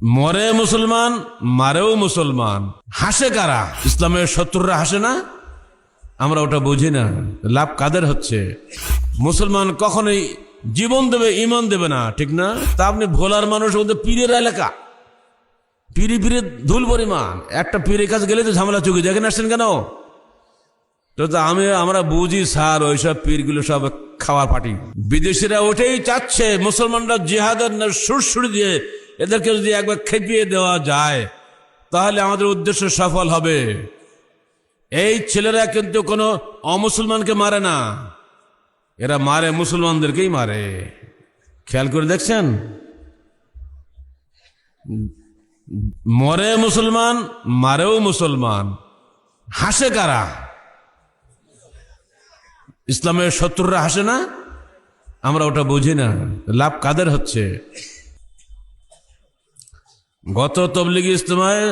মরে মুসলমান, মারেও মুসলমান। হাসে কারা? ইসলামের শত্রুরা হাসে না? আমরা ওটা বুঝি না। লাভ কাদের হচ্ছে? মুসলমান কখনোই জীবন দেবে, ইমান দেবে না, ঠিক না? তা আপনি ভোলার মানুষ, ওদের পীরের এলাকা, পীরে পীরে ধুল পরিমাণ। একটা পীরের কাছে গেলে তো ঝামেলা চুকে যায়। এখানে আসছেন কেন? তো আমরা বুঝি স্যার, ওইসব পীরগুলো সব খাওয়ার পার্টি। বিদেশিরা ওটাই চাচ্ছে, মুসলমানরা জিহাদের সুরসুরি দিয়ে এদেরকে যদি একবার খেপিয়ে দেওয়া যায় তাহলে আমাদের উদ্দেশ্য সফল হবে। এই ছেলেরা কিন্তু কোনো অমুসলমানকে মারে না, এরা মারে মুসলমানদেরকেই মারে। খেয়াল করে দেখছেন? মরে মুসলমান, মারেও মুসলমান। হাসে কারা? ইসলামের শত্রুরা হাসে না? আমরা ওটা বুঝি না। লাভ কাদের হচ্ছে? গত তবলিগি ইজতেমায়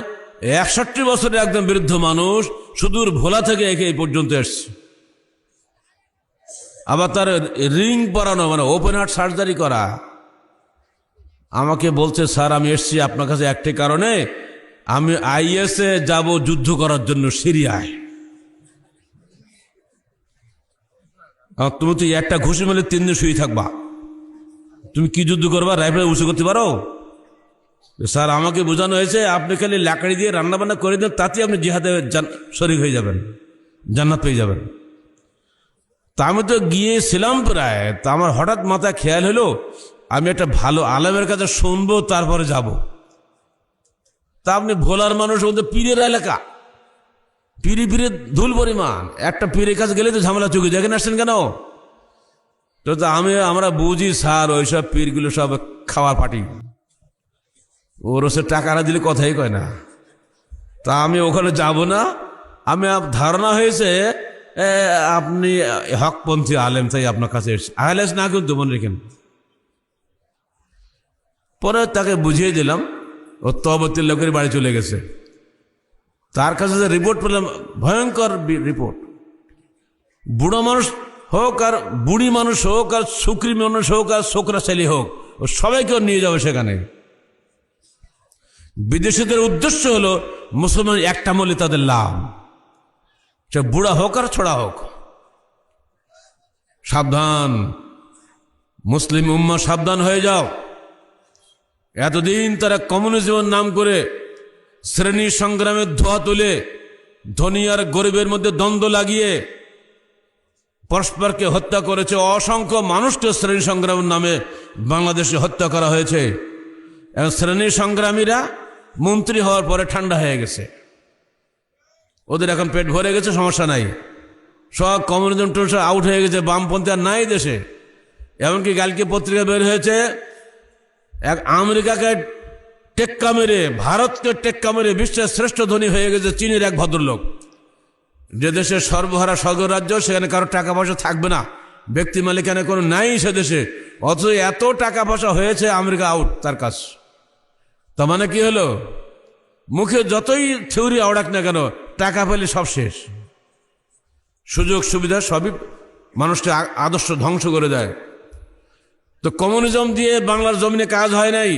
61 বছরের একদম বৃদ্ধ মানুষ সুদূর ভোলা থেকে এই পর্যন্ত এসছে। আবার তার রিং পরানো, মানে ওপেন হার্ট সার্জারি করা। আমাকে বলছে, স্যার আমি এসছি আপনার কাছে একটি কারণে, আমি আইএসএ যাব যুদ্ধ করার জন্য সিরিয়ায়। তুমি তো একটা ঘুষি মেলে 3 দিন শুয়ে থাকবা, তুমি কি যুদ্ধ করবা? রাইফেল উঁচু করতে পারো? স্যার আমাকে বোঝানো হয়েছে আপনি খালি লাকড়ি দিয়ে রান্না বান্না করে দেন, তাতে আপনি জিহাদে শরীক হয়ে যাবেন, জান্নাত পেয়ে যাবেন। তা আমি তো গিয়েছিলাম প্রায়। তা আমার হঠাৎ মাথায় খেয়াল হলো আমি একটা ভালো আলেমের কাছে শুনবো, তারপরে যাব। তা আপনি ভোলার মানুষ, ওদের পীরের এলাকা, পীরে পীরে ধুল পরিমাণ। একটা পীরের কাছে গেলে তো ঝামেলা চুকে যায়। এখানে আসছেন কেন? তো আমরা বুঝি স্যার, ওইসব পীরগুলো সব খাওয়ার পার্টি। ওর সে টাকা না দিলে কথাই কয় না। তা আমি ওখানে যাব না। আমি ধারণা হয়েছে আপনি হকপন্থী আলেম, তাই আপনার কাছে এসেছি। আহলেস না কিন্তু মনে রেখেন। পরে তাকে বুঝিয়ে দিলাম, ও তবতির লোকের বাড়ি চলে গেছে। তার কাছে যে রিপোর্ট পেলাম, ভয়ঙ্কর রিপোর্ট। বুড়ো মানুষ হোক আর বুড়ি মানুষ হোক আর শুকরি মানুষ হোক আর ছোকরা ছেলে হোক, ও সবাইকে নিয়ে যাবে সেখানে। বিদেশিদের উদ্দেশ্য হলো মুসলমান একটা মলে তাদের লাভ, সে বুড়া হোক আর ছোড়া হোক। সাবধান মুসলিম উম্মাহ, সাবধান হয়ে যাও। এতদিন তারা কমিউনিজমের নাম করে শ্রেণী সংগ্রামের ধোয়া তুলে ধনী আর গরিবের মধ্যে দ্বন্দ্ব লাগিয়ে পরস্পরকে হত্যা করেছে। অসংখ্য মানুষকে শ্রেণী সংগ্রামের নামে বাংলাদেশে হত্যা করা হয়েছে। এবং শ্রেণী সংগ্রামীরা মন্ত্রী হওয়ার পরে ঠান্ডা হয়ে গেছে, ওদের এখন পেট ভরে গেছে, সমস্যা নাই। সব কমিউনিজম আউট হয়ে গেছে, বামপন্থী আর নাই দেশে। এমনকি কালকে পত্রিকা বের হয়েছে, এক আমেরিকাকে টেক্কা মেরে, ভারতকে টেক্কা মেরে বিশ্বের শ্রেষ্ঠ ধনী হয়ে গেছে চীনের এক ভদ্রলোক। যে দেশে সর্বহারা স্বর্গরাজ্য, সেখানে কারো টাকা পয়সা থাকবে না, ব্যক্তি মালিকানা কোনো নাই সে দেশে। অথচ এত টাকা পয়সা হয়েছে, আমেরিকা আউট তার কাজ। তার মানে কি হলো? মুখে যতই থিওরি আওড়াক না কেন, টাকা পেলে সব শেষ। সুযোগ সুবিধা সবই মানুষকে আদর্শ ধ্বংস করে দেয়। তো কমিউনিজম দিয়ে বাংলার জমিনে কাজ হয় নাই।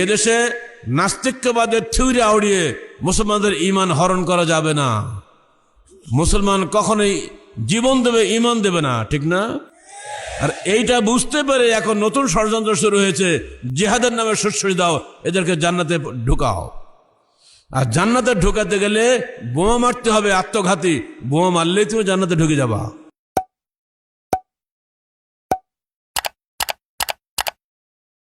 এদেশে নাস্তিক্যবাদের থিওরি আওড়িয়ে মুসলমানদের ইমান হরণ করা যাবে না। মুসলমান কখনোই জীবন দেবে, ইমান দেবে না, ঠিক না? আর এইটা বুঝতে পেরে এখন নতুন ষড়যন্ত্র শুরু হয়েছে, জিহাদের নামে সুরসুরি দাও, এদেরকে জান্নাতে ঢুকাও। আর জান্নাতে ঢুকাতে গেলে বোমা মারতে হবে, আত্মঘাতী বোমা মারলেই তুমি জান্নাতে ঢুকে যাবা।